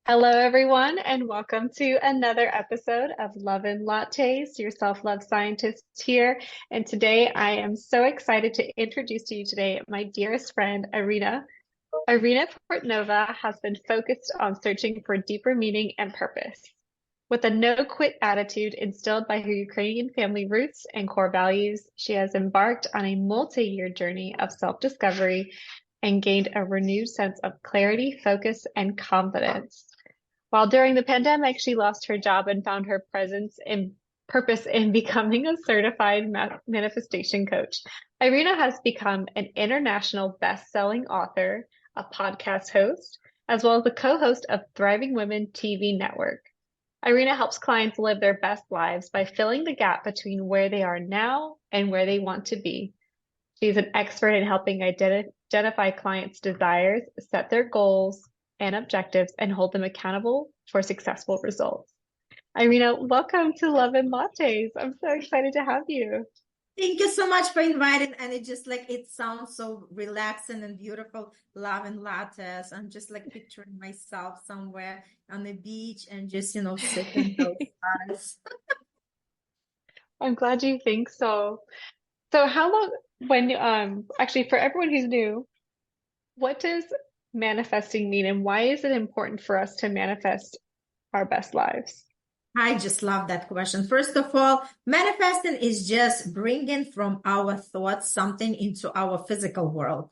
Hello, everyone, and welcome to another episode of Love and Lattes. Your self-love scientist here. And today I am so excited to introduce to you today my dearest friend, Irina. Irina Portnova has been focused on searching for deeper meaning and purpose. With a no-quit attitude instilled by her Ukrainian family roots and core values, she has embarked on a multi-year journey of self-discovery and gained a renewed sense of clarity, focus, and confidence. While during the pandemic, she lost her job and found her presence and purpose in becoming a certified manifestation coach. Irina has become an international best-selling author, a podcast host, as well as the co-host of Thriving Women TV network. Irina helps clients live their best lives by filling the gap between where they are now and where they want to be. She's an expert in helping identify clients' desires, set their goals and objectives, and hold them accountable for successful results. Irina, welcome to Love and Lattes. I'm so excited to have you. Thank you so much for inviting. And it sounds so relaxing and beautiful. Love and lattes. I'm just like picturing myself somewhere on the beach and just, sipping those lattes. I'm glad you think so. So how long, when, actually for everyone who's new, what does manifesting mean and why is it important for us to manifest our best lives? I just love that question. First of all, manifesting is just bringing from our thoughts something into our physical world.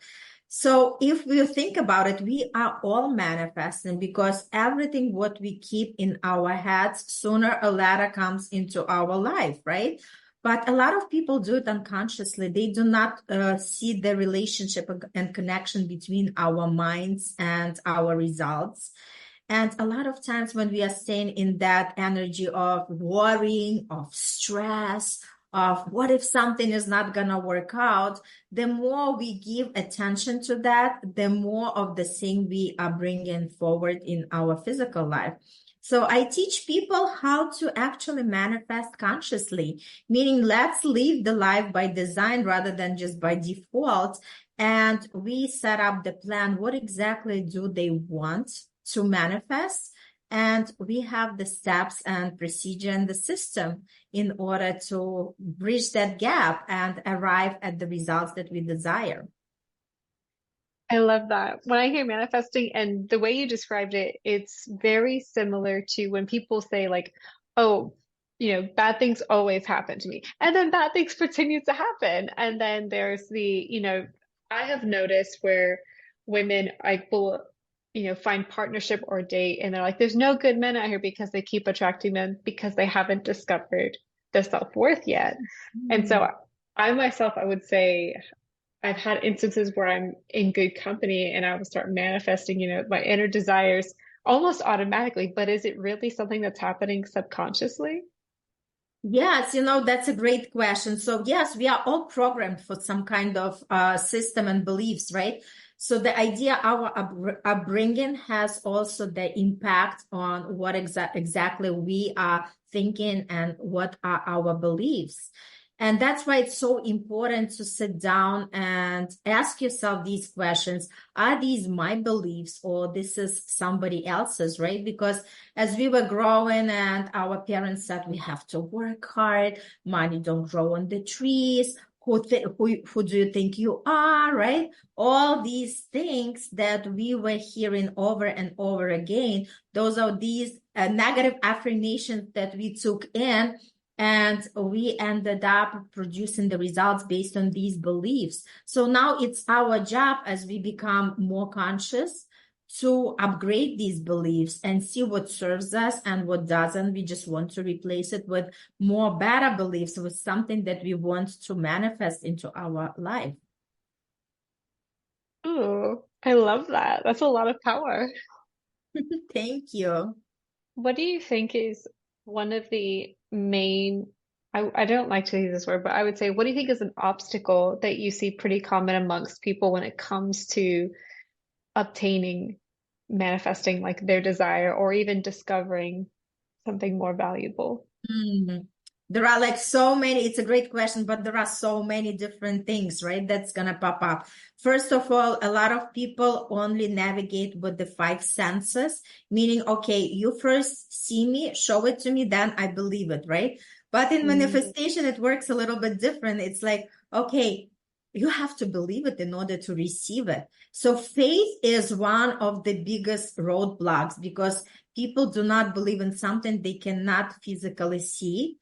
So if we think about it, we are all manifesting because everything what we keep in our heads sooner or later comes into our life, right? But a lot of people do it unconsciously. They do not see the relationship and connection between our minds and our results. And a lot of times when we are staying in that energy of worrying, of stress, of what if something is not going to work out, the more we give attention to that, the more of the same we are bringing forward in our physical life. So I teach people how to actually manifest consciously, meaning let's live the life by design rather than just by default. And we set up the plan. What exactly do they want to manifest? And we have the steps and procedure and the system in order to bridge that gap and arrive at the results that we desire. I love that. When I hear manifesting and the way you described it, it's very similar to when people say like, oh, bad things always happen to me. And then bad things continue to happen. And then there's I have noticed where women will, find partnership or date and they're like, there's no good men out here because they keep attracting them because they haven't discovered their self-worth yet. And so I myself, I would say I've had instances where I'm in good company and I will start manifesting, my inner desires almost automatically. But is it really something that's happening subconsciously? Yes, that's a great question. So yes, we are all programmed for some kind of system and beliefs, right? So the idea our upbringing has also the impact on what exactly we are thinking and what are our beliefs. And that's why it's so important to sit down and ask yourself these questions. Are these my beliefs or this is somebody else's, right? Because as we were growing and our parents said we have to work hard, money don't grow on the trees, who do you think you are, right? All these things that we were hearing over and over again, those are these negative affirmations that we took in. And we ended up producing the results based on these beliefs. So now it's our job as we become more conscious to upgrade these beliefs and see what serves us and what doesn't. We just want to replace it with more better beliefs, with something that we want to manifest into our life. Oh, I love that. That's a lot of power. Thank you. What do you think is one of the main, I don't like to use this word, but I would say, what do you think is an obstacle that you see pretty common amongst people when it comes to obtaining, manifesting like their desire or even discovering something more valuable? There are like so many, it's a great question, but there are so many different things, right? That's going to pop up. First of all, a lot of people only navigate with the five senses, meaning, okay, you first see me, show it to me, then I believe it, right? But in manifestation, it works a little bit different. It's like, okay, you have to believe it in order to receive it. So faith is one of the biggest roadblocks because people do not believe in something they cannot physically see.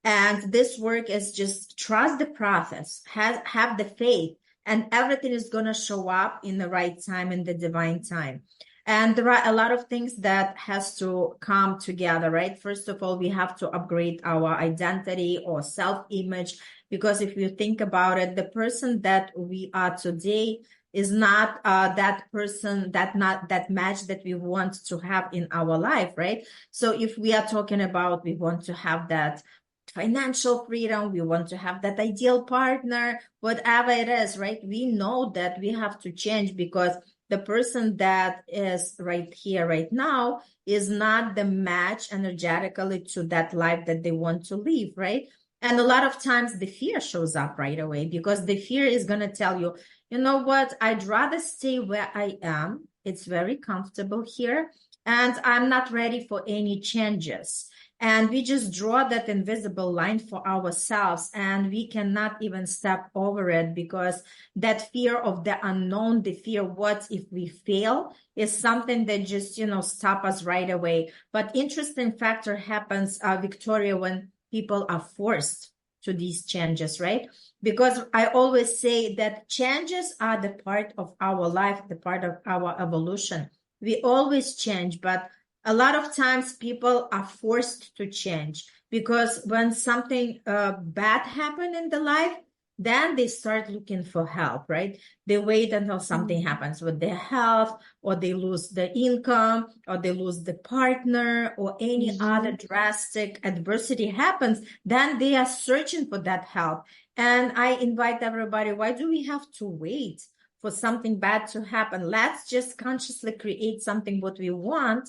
And this work is just trust the process, have the faith, and everything is going to show up in the right time, in the divine time. And there are a lot of things that has to come together, right? First of all, we have to upgrade our identity or self-image, because if you think about it, the person that we are today is not that person, not that match that we want to have in our life, right? So if we are talking about, we want to have that financial freedom, we want to have that ideal partner, whatever it is, right? We know that we have to change because the person that is right here, right now, is not the match energetically to that life that they want to live, right? And a lot of times the fear shows up right away because the fear is going to tell you, you know what, I'd rather stay where I am. It's very comfortable here, and I'm not ready for any changes. And we just draw that invisible line for ourselves, and we cannot even step over it because that fear of the unknown, the fear, what if we fail, is something that just, stop us right away. But interesting factor happens, Victoria, when people are forced to these changes, right? Because I always say that changes are the part of our life, the part of our evolution. We always change, but a lot of times people are forced to change because when something bad happened in the life, then they start looking for help, right? They wait until something happens with their health, or they lose the income, or they lose the partner, or any other drastic adversity happens, then they are searching for that help. And I invite everybody, why do we have to wait for something bad to happen? Let's just consciously create something what we want.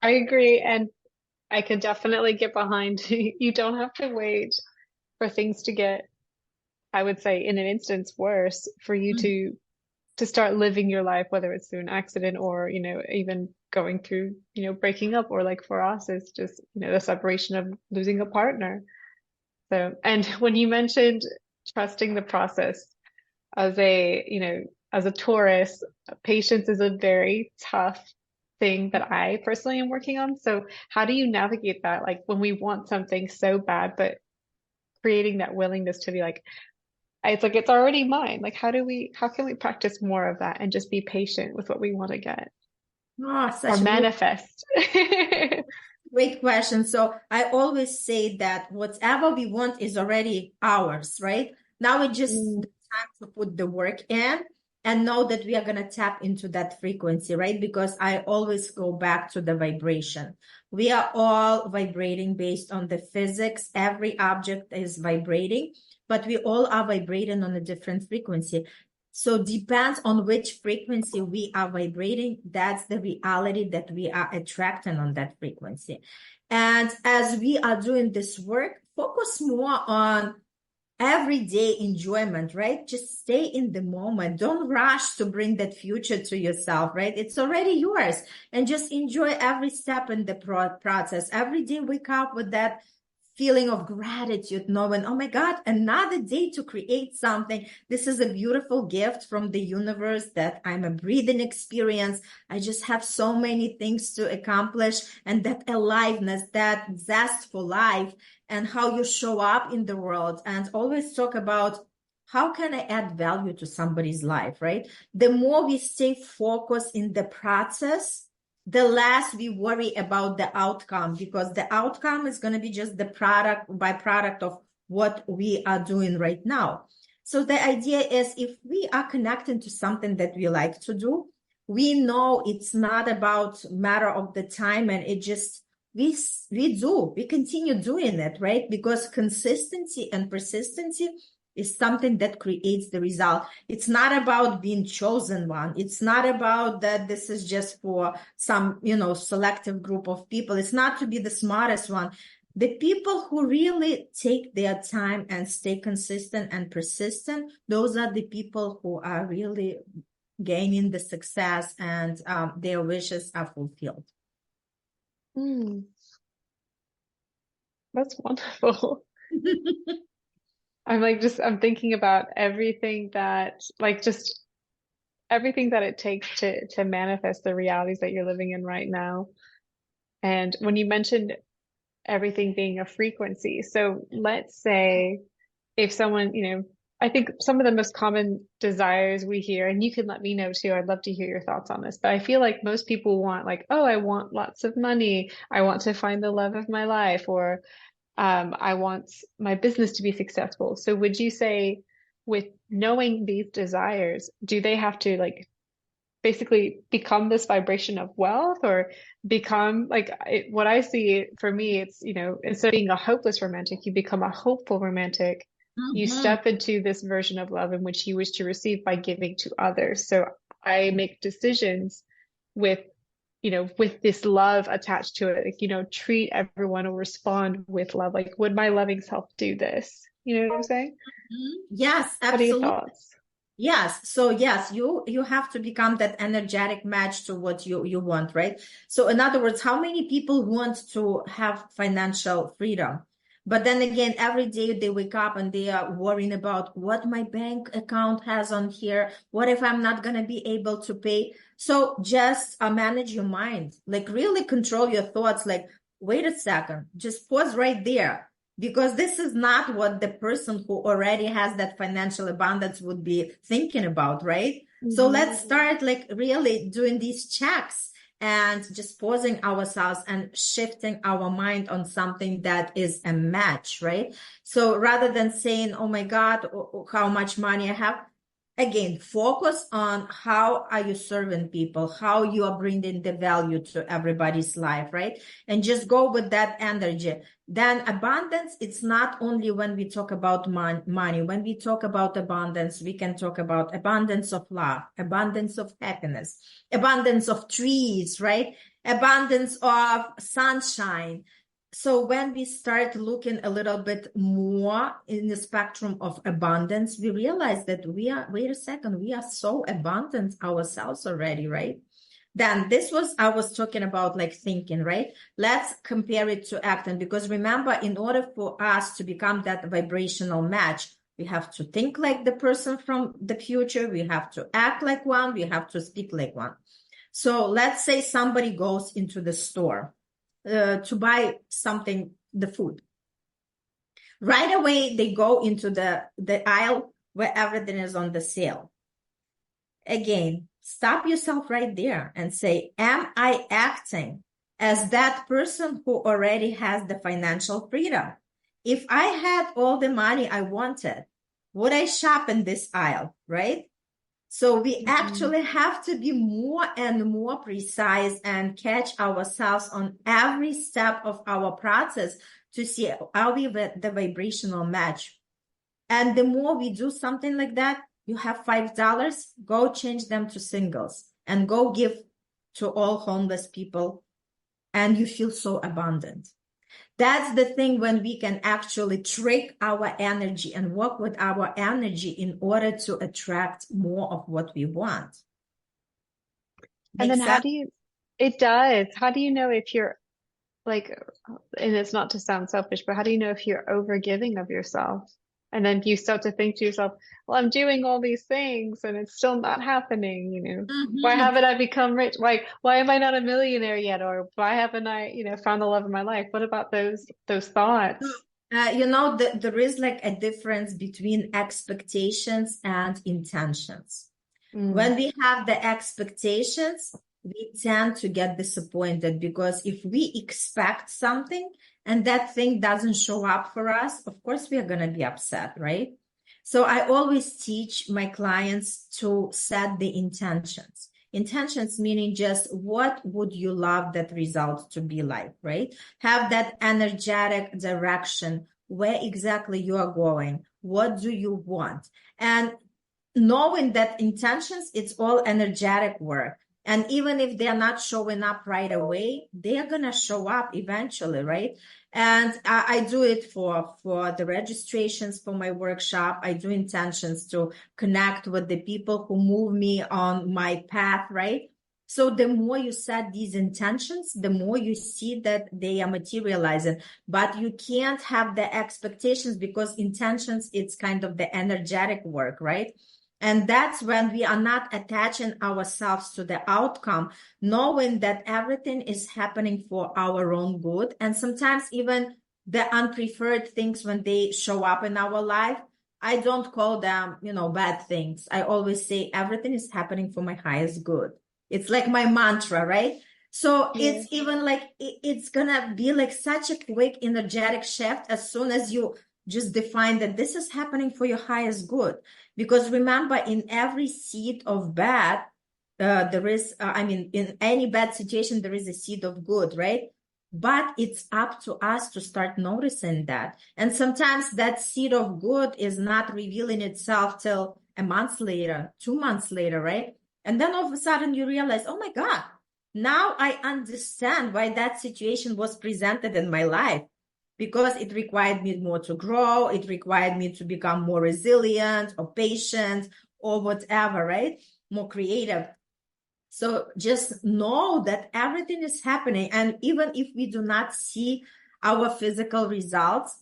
I agree. And I can definitely get behind you don't have to wait for things to get, I would say, in an instance worse for you to start living your life, whether it's through an accident or, even going through, breaking up, or like for us, it's just, the separation of losing a partner. So, and when you mentioned trusting the process as as a Taurus, patience is a very tough thing that I personally am working on. So how do you navigate that? Like when we want something so bad, but creating that willingness to be like, it's like, it's already mine. Like, how can we practice more of that and just be patient with what we want to get Oh, or such a manifest? great question. So I always say that whatever we want is already ours, right? Now it's just the time to put the work in and know that we are going to tap into that frequency, right? Because I always go back to the vibration. We are all vibrating based on the physics. Every object is vibrating, but we all are vibrating on a different frequency. So depends on which frequency we are vibrating. That's the reality that we are attracting on that frequency. And as we are doing this work, focus more on everyday enjoyment, right? Just stay in the moment. Don't rush to bring that future to yourself, right? It's already yours. And just enjoy every step in the process. Every day, wake up with that feeling of gratitude, knowing, oh my God, another day to create something. This is a beautiful gift from the universe that I'm a breathing experience. I just have so many things to accomplish, and that aliveness, that zest for life, and how you show up in the world. And always talk about how can I add value to somebody's life, right? The more we stay focused in the process, the less we worry about the outcome, because the outcome is going to be just the byproduct of what we are doing right now. So the idea is, if we are connecting to something that we like to do, we know it's not about matter of the time, and it just, we continue doing it, right? Because consistency and persistency is something that creates the result. It's not about being chosen one. It's not about that this is just for some, selective group of people. It's not to be the smartest one. The people who really take their time and stay consistent and persistent, those are the people who are really gaining the success, and their wishes are fulfilled. Mm, that's wonderful. I'm thinking about everything that, like, just everything that it takes to manifest the realities that you're living in right now. And when you mentioned everything being a frequency, so let's say if someone, I think some of the most common desires we hear, and you can let me know too, I'd love to hear your thoughts on this, but I feel like most people want, like, oh, I want lots of money, I want to find the love of my life, or I want my business to be successful. So would you say, with knowing these desires, do they have to, like, basically become this vibration of wealth, or become like what I see for me, it's, instead of being a hopeless romantic, you become a hopeful romantic. You Mhm. step into this version of love in which you wish to receive by giving to others. So I make decisions with, with this love attached to it. Like, treat everyone or respond with love. Like, would my loving self do this? You know what I'm saying? Yes, What are your absolutely. thoughts? Yes. So yes, you have to become that energetic match to what you want, right? So in other words, how many people want to have financial freedom? But then again, every day they wake up and they are worrying about what my bank account has on here. What if I'm not going to be able to pay? So just manage your mind, like really control your thoughts. Like, wait a second, just pause right there, because this is not what the person who already has that financial abundance would be thinking about, right? So let's start like really doing these checks and just pausing ourselves and shifting our mind on something that is a match, right? So rather than saying, oh my God, how much money I have, again, focus on how are you serving people, how you are bringing the value to everybody's life, right? And just go with that energy. Then abundance, it's not only when we talk about money. When we talk about abundance, we can talk about abundance of love, abundance of happiness, abundance of trees, right? Abundance of sunshine. So when we start looking a little bit more in the spectrum of abundance, we realize that wait a second, we are so abundant ourselves already, right? Then I was talking about like thinking, right? Let's compare it to acting, because remember, in order for us to become that vibrational match, we have to think like the person from the future. We have to act like one. We have to speak like one. So let's say somebody goes into the store to buy something, the food. Right away, they go into the aisle where everything is on the sale. Again, stop yourself right there and say, am I acting as that person who already has the financial freedom? If I had all the money I wanted, would I shop in this aisle, right? So we actually have to be more and more precise and catch ourselves on every step of our process to see, are we the vibrational match? And the more we do something like that, you have $5, go change them to singles and go give to all homeless people, and you feel so abundant. That's the thing, when we can actually trick our energy and work with our energy in order to attract more of what we want. And then Makes sense? it does. How do you know if you're, like, and it's not to sound selfish, but how do you know if you're overgiving of yourself? And then you start to think to yourself, well, I'm doing all these things and it's still not happening, Why Mhm. haven't I become rich? Why am I not a millionaire yet? Or why haven't I, found the love of my life? What about those thoughts? There is like a difference between expectations and intentions. Mm, When we have the expectations, we tend to get disappointed, because if we expect something and that thing doesn't show up for us, of course, we are going to be upset, right? So I always teach my clients to set the intentions. Intentions meaning just what would you love that result to be like, right? Have that energetic direction, where exactly you are going. What do you want? And knowing that intentions, it's all energetic work. And even if they're not showing up right away, they're going to show up eventually, right? And I do it for the registrations for my workshop. I do intentions to connect with the people who move me on my path, right? So the more you set these intentions, the more you see that they are materializing. But you can't have the expectations, because intentions, it's kind of the energetic work, right? And that's when we are not attaching ourselves to the outcome, knowing that everything is happening for our own good. And sometimes even the unpreferred things, when they show up in our life, I don't call them, bad things. I always say everything is happening for my highest good. It's like my mantra, right? So Yeah. it's even like, it's gonna be like such a quick energetic shift as soon as you just define that this is happening for your highest good. Because remember, in every seed of bad, there is, in any bad situation, there is a seed of good, right? But it's up to us to start noticing that. And sometimes that seed of good is not revealing itself till a month later, 2 months later, right? And then all of a sudden you realize, oh my God, now I understand why that situation was presented in my life, because it required me more to grow. It required me to become more resilient or patient or whatever, right? More creative. So just know that everything is happening. And even if we do not see our physical results,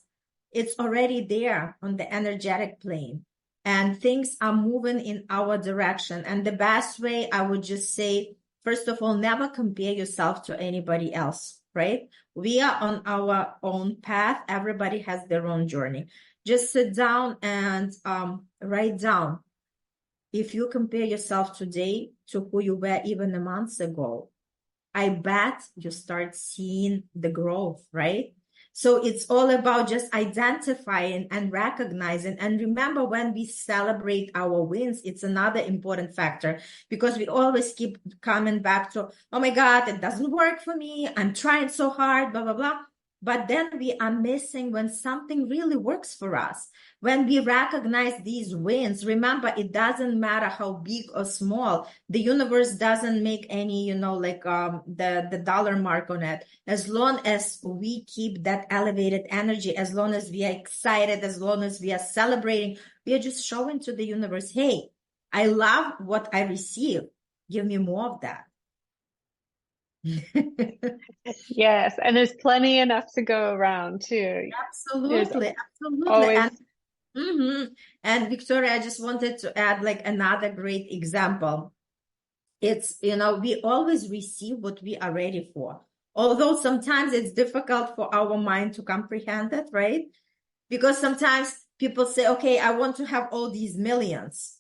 it's already there on the energetic plane. And things are moving in our direction. And the best way, I would just say, first of all, never compare yourself to anybody else, right? We are on our own path. Everybody has their own journey. Just sit down and write down. If you compare yourself today to who you were even a month ago, I bet you start seeing the growth, right? So it's all about just identifying and recognizing. And remember, when we celebrate our wins, it's another important factor, because we always keep coming back to, oh my God, it doesn't work for me. I'm trying so hard, blah, blah, blah. But then we are missing when something really works for us. When we recognize these wins, remember, it doesn't matter how big or small. The universe doesn't make any, the dollar mark on it. As long as we keep that elevated energy, as long as we are excited, as long as we are celebrating, we are just showing to the universe, hey, I love what I receive. Give me more of that. Yes, and there's plenty enough to go around too. There's Absolutely, absolutely. always. And Victoria, I just wanted to add like another great example. It's, we always receive what we are ready for. Although sometimes it's difficult for our mind to comprehend it, right? Because sometimes people say, okay, I want to have all these millions.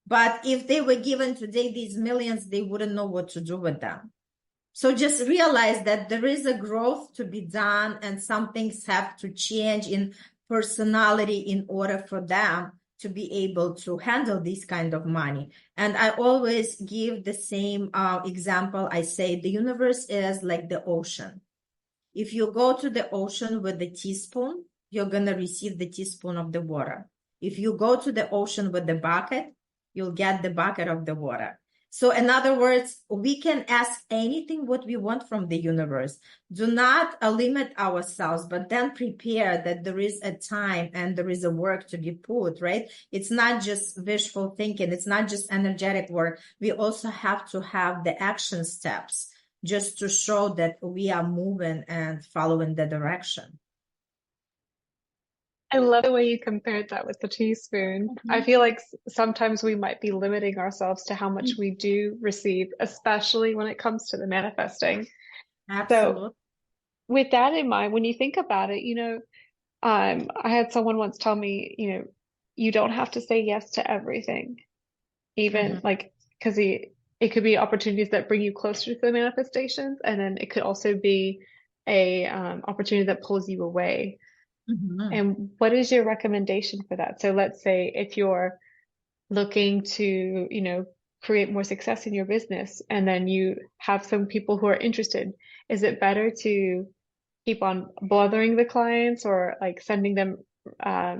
But if they were given today these millions, they wouldn't know what to do with them. So just realize that there is a growth to be done, and some things have to change in personality in order for them to be able to handle this kind of money. And I always give the same example. I say the universe is like the ocean. If you go to the ocean with the teaspoon, you're going to receive the teaspoon of the water. If you go to the ocean with the bucket, you'll get the bucket of the water. So in other words, we can ask anything what we want from the universe. Do not limit ourselves, but then prepare that there is a time and there is a work to be put, right? It's not just wishful thinking. It's not just energetic work. We also have to have the action steps just to show that we are moving and following the direction. I love the way you compared that with the teaspoon. I feel like sometimes we might be limiting ourselves to how much we do receive, especially when it comes to the manifesting. So, Absolutely. with that in mind, when you think about it, I had someone once tell me, you don't have to say yes to everything, even Mhm. like, because it could be opportunities that bring you closer to the manifestations, and then it could also be a opportunity that pulls you away. Mhm. And what is your recommendation for that? So let's say if you're looking to, create more success in your business, and then you have some people who are interested, is it better to keep on bothering the clients or like sending them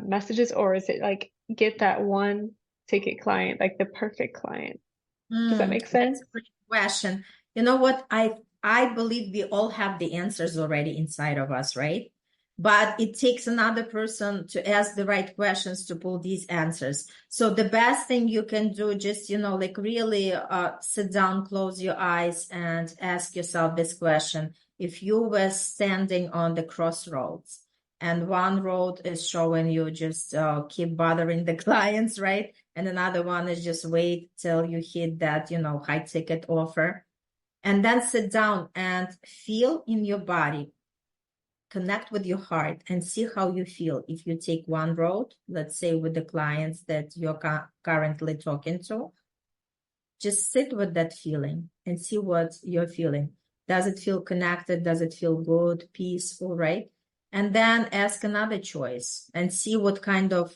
messages, or is it like get that one ticket client, like the perfect client? Does that make That's sense? a great question. You know what? I believe we all have the answers already inside of us, right? But it takes another person to ask the right questions to pull these answers. So the best thing you can do, just, like really sit down, close your eyes, and ask yourself this question. If you were standing on the crossroads and one road is showing you just keep bothering the clients, right? And another one is just wait till you hit that, high ticket offer. And then sit down and feel in your body, connect with your heart and see how you feel. If you take one road, let's say with the clients that you're currently talking to, just sit with that feeling and see what you're feeling. Does it feel connected? Does it feel good, peaceful, right? And then ask another choice and see what kind of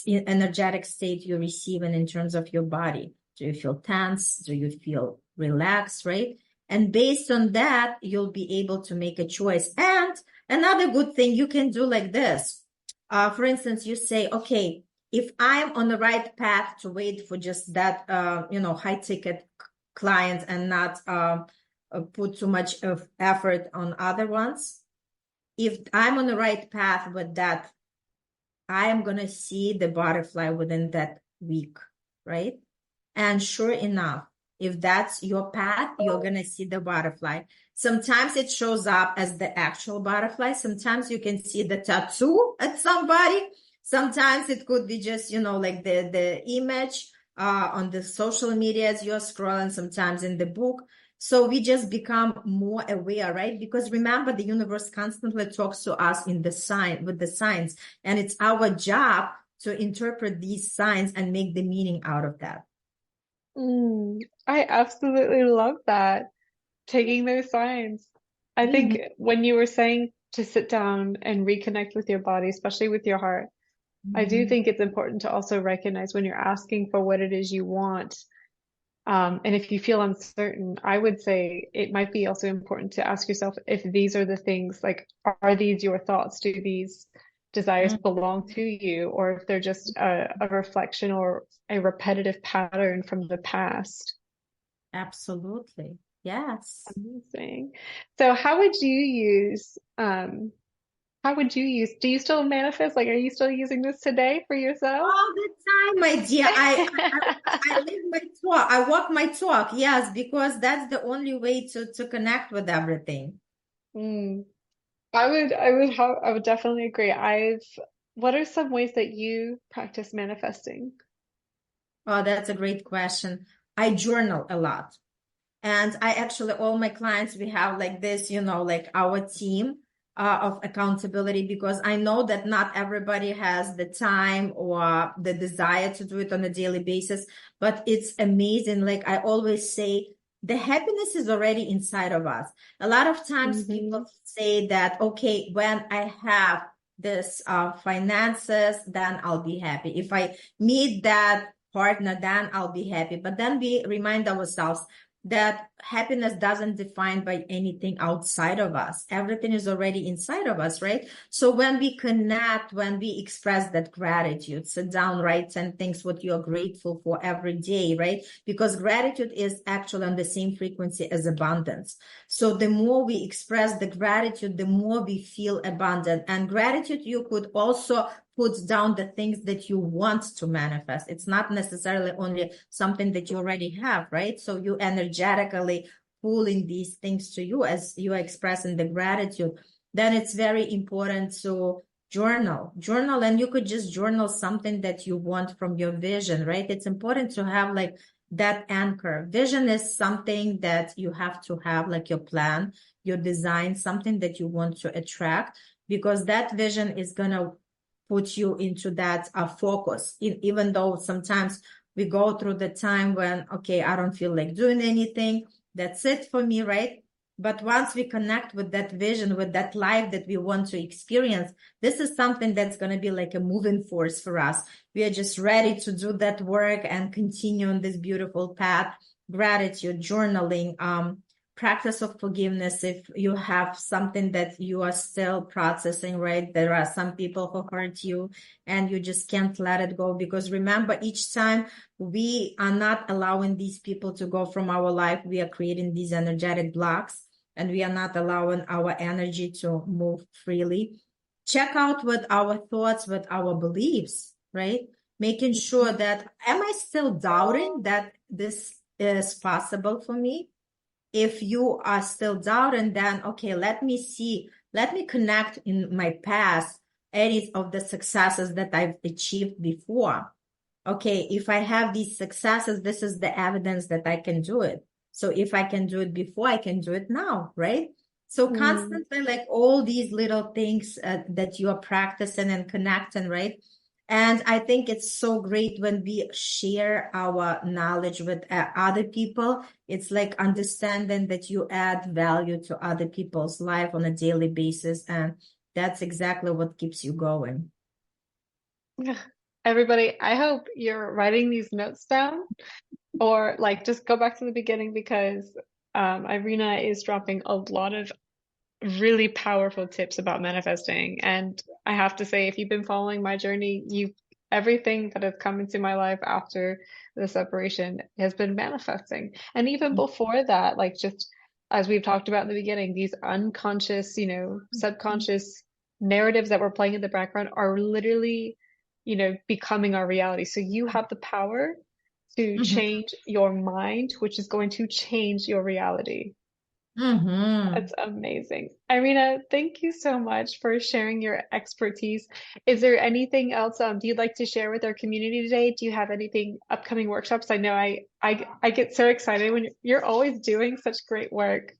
energetic state you're receiving in terms of your body. Do you feel tense? Do you feel relaxed, right? And based on that, you'll be able to make a choice. And another good thing you can do like this. For instance, you say, okay, if I'm on the right path to wait for just that, high ticket client and not put too much of effort on other ones. If I'm on the right path with that, I am going to see the butterfly within that week, right? And sure enough, if that's your path, you're going to see the butterfly. Sometimes it shows up as the actual butterfly. Sometimes you can see the tattoo at somebody. Sometimes it could be just, like the image on the social media as you're scrolling, sometimes in the book. So we just become more aware, right? Because remember, the universe constantly talks to us with the signs, and it's our job to interpret these signs and make the meaning out of that. I absolutely love that. Taking those signs. I think when you were saying to sit down and reconnect with your body, especially with your heart, I do think it's important to also recognize when you're asking for what it is you want. And if you feel uncertain, I would say it might be also important to ask yourself if these are the things, like, are these your thoughts? Do these desires belong to you? Or if they're just a reflection or a repetitive pattern from the past? Absolutely. Yes. Amazing. So do you still manifest? Like, are you still using this today for yourself? All the time, my dear. I live my talk. I walk my talk. Yes, because that's the only way to connect with everything. Mm. I would definitely agree. What are some ways that you practice manifesting? Oh, that's a great question. I journal a lot. And I actually, all my clients, we have like this, like our team of accountability, because I know that not everybody has the time or the desire to do it on a daily basis, but it's amazing. Like I always say, the happiness is already inside of us. A lot of times people say that, okay, when I have this finances, then I'll be happy. If I meet that partner, then I'll be happy. But then we remind ourselves that happiness doesn't define by anything outside of us. Everything is already inside of us, right? So when we connect, when we express that gratitude, sit down, write 10 things what you're grateful for every day, right? Because gratitude is actually on the same frequency as abundance. So the more we express the gratitude, the more we feel abundant. And gratitude, you could also put down the things that you want to manifest. It's not necessarily only something that you already have, right? So you energetically pulling these things to you as you are expressing the gratitude. Then it's very important to journal, and you could just journal something that you want from your vision, right? It's important to have like that anchor. Vision is something that you have to have, like your plan, your design, something that you want to attract, because that vision is going to put you into that focus. Even though sometimes we go through the time when, okay, I don't feel like doing anything. That's it for me, right? But once we connect with that vision, with that life that we want to experience, this is something that's going to be like a moving force for us. We are just ready to do that work and continue on this beautiful path. Gratitude, journaling, practice of forgiveness. If you have something that you are still processing, right? There are some people who hurt you and you just can't let it go, because remember, each time we are not allowing these people to go from our life, we are creating these energetic blocks, and we are not allowing our energy to move freely. Check out with our thoughts, with our beliefs, right? Making sure that, am I still doubting that this is possible for me? If you are still doubting, then okay, let me connect in my past any of the successes that I've achieved before. Okay, if I have these successes, this is the evidence that I can do it. So if I can do it before, I can do it now, right? So constantly, like all these little things that you are practicing and connecting, right? And I think it's so great when we share our knowledge with other people. It's like understanding that you add value to other people's life on a daily basis. And that's exactly what keeps you going. Everybody, I hope you're writing these notes down, or like just go back to the beginning, because Irina is dropping a lot of really powerful tips about manifesting. And I have to say, if you've been following my journey, everything that has come into my life after the separation has been manifesting. And even before that, like just as we've talked about in the beginning, these unconscious, subconscious narratives that we're playing in the background are literally, becoming our reality. So you have the power to Mhm. change your mind, which is going to change your reality. Mhm. That's amazing. Irina, thank you so much for sharing your expertise. Is there anything else you'd like to share with our community today? Do you have anything upcoming workshops? I know I get so excited when you're always doing such great work.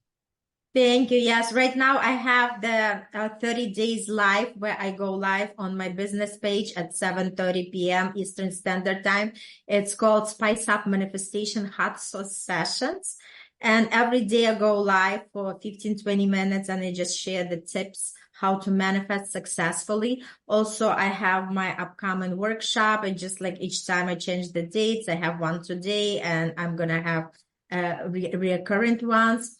Thank you. Yes, right now I have the 30 days live, where I go live on my business page at 7:30 p.m. Eastern Standard Time. It's called Spice Up Manifestation Hot Sauce Sessions. And every day I go live for 15-20 minutes, and I just share the tips how to manifest successfully. Also, I have my upcoming workshop, and just like each time I change the dates, I have one today, and I'm going to have recurrent ones.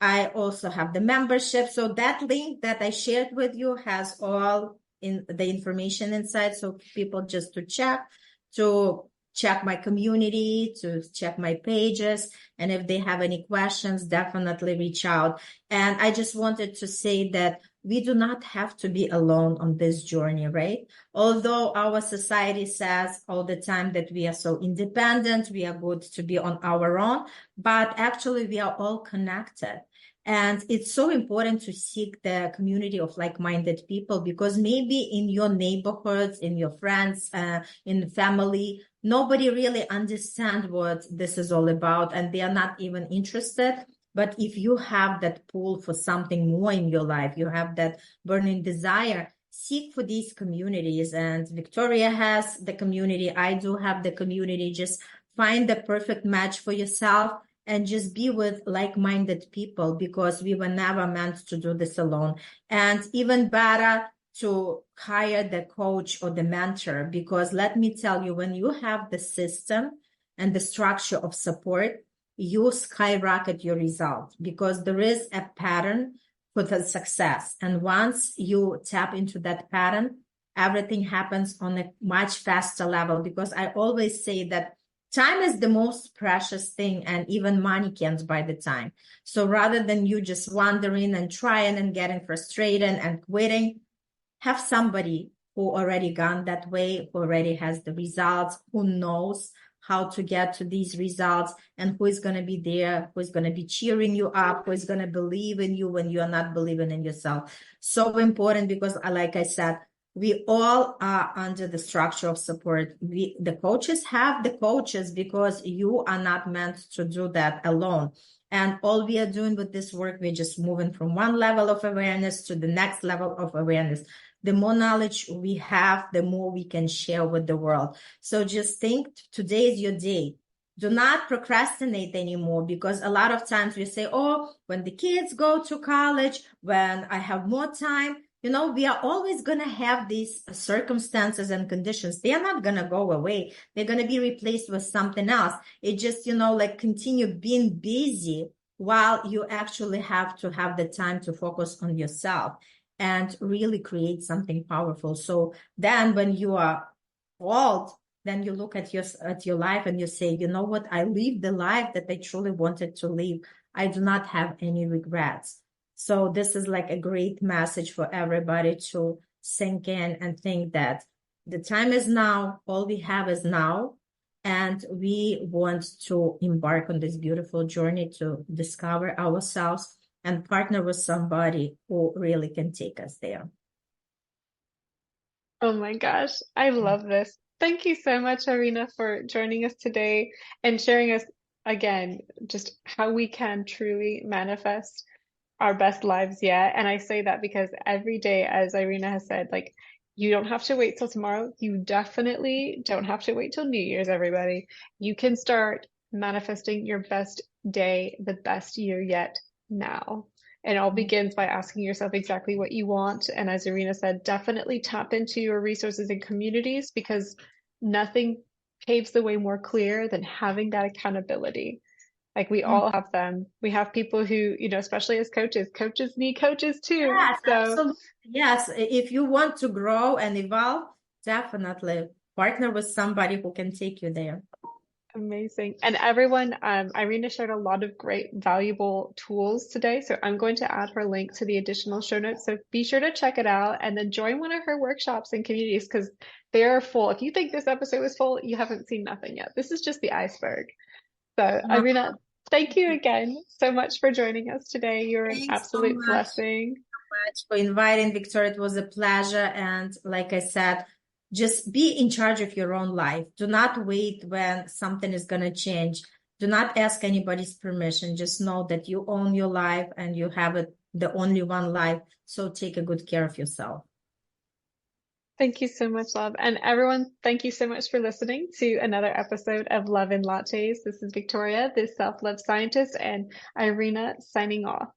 I also have the membership. So that link that I shared with you has all in the information inside. So people just to check my community, to check my pages. And if they have any questions, definitely reach out. And I just wanted to say that we do not have to be alone on this journey, right? Although our society says all the time that we are so independent, we are good to be on our own, but actually we are all connected. And it's so important to seek the community of like-minded people, because maybe in your neighborhoods, in your friends, in family, nobody really understands what this is all about, and they are not even interested. But if you have that pull for something more in your life, you have that burning desire, seek for these communities. And Victoria has the community. I do have the community. Just find the perfect match for yourself and just be with like-minded people, because we were never meant to do this alone. And even better to hire the coach or the mentor, because let me tell you, when you have the system and the structure of support, you skyrocket your result, because there is a pattern for the success. And once you tap into that pattern, everything happens on a much faster level, because I always say that time is the most precious thing, and even money can't buy the time. So rather than you just wandering and trying and getting frustrated and quitting, have somebody who already gone that way, who already has the results, who knows how to get to these results, and who is going to be there, who is going to be cheering you up, who is going to believe in you when you are not believing in yourself. So important, because like I said, we all are under the structure of support. The coaches have the coaches, because you are not meant to do that alone. And all we are doing with this work, we're just moving from one level of awareness to the next level of awareness. The more knowledge we have, the more we can share with the world. So just think, today is your day. Do not procrastinate anymore, because a lot of times we say, oh, when the kids go to college, when I have more time, we are always going to have these circumstances and conditions. They are not going to go away. They're going to be replaced with something else. It just, like continue being busy while you actually have to have the time to focus on yourself and really create something powerful. So then when you are old, then you look at your life and you say, you know what, I lived the life that I truly wanted to live. I do not have any regrets. So this is like a great message for everybody to sink in and think that the time is now, all we have is now, and we want to embark on this beautiful journey to discover ourselves and partner with somebody who really can take us there. Oh my gosh, I love this. Thank you so much, Irina, for joining us today and sharing us again just how we can truly manifest our best lives yet. And I say that because every day, as Irina has said, like you don't have to wait till tomorrow. You definitely don't have to wait till New Year's, everybody. You can start manifesting your best day, the best year yet now. And it all begins by asking yourself exactly what you want. And as Irina said, definitely tap into your resources and communities because nothing paves the way more clear than having that accountability. Like we all have them. We have people who, especially as coaches, coaches need coaches too. Yes, So absolutely. Yes, if you want to grow and evolve, definitely partner with somebody who can take you there. amazing. And everyone, Irina shared a lot of great, valuable tools today. So I'm going to add her link to the additional show notes. So be sure to check it out and then join one of her workshops and communities because they're full. If you think this episode was full, you haven't seen nothing yet. This is just the iceberg. So Uh, Irina, thank you again so much for joining us today. You're an Thanks so absolute much blessing. for inviting Victoria. It was a pleasure. And like I said, just be in charge of your own life. Do not wait when something is going to change. Do not ask anybody's permission. Just know that you own your life and you have it, the only one life. So take a good care of yourself. Thank you so much, love. And everyone, thank you so much for listening to another episode of Love and Lattes. This is Victoria, the self-love scientist, and Irina signing off.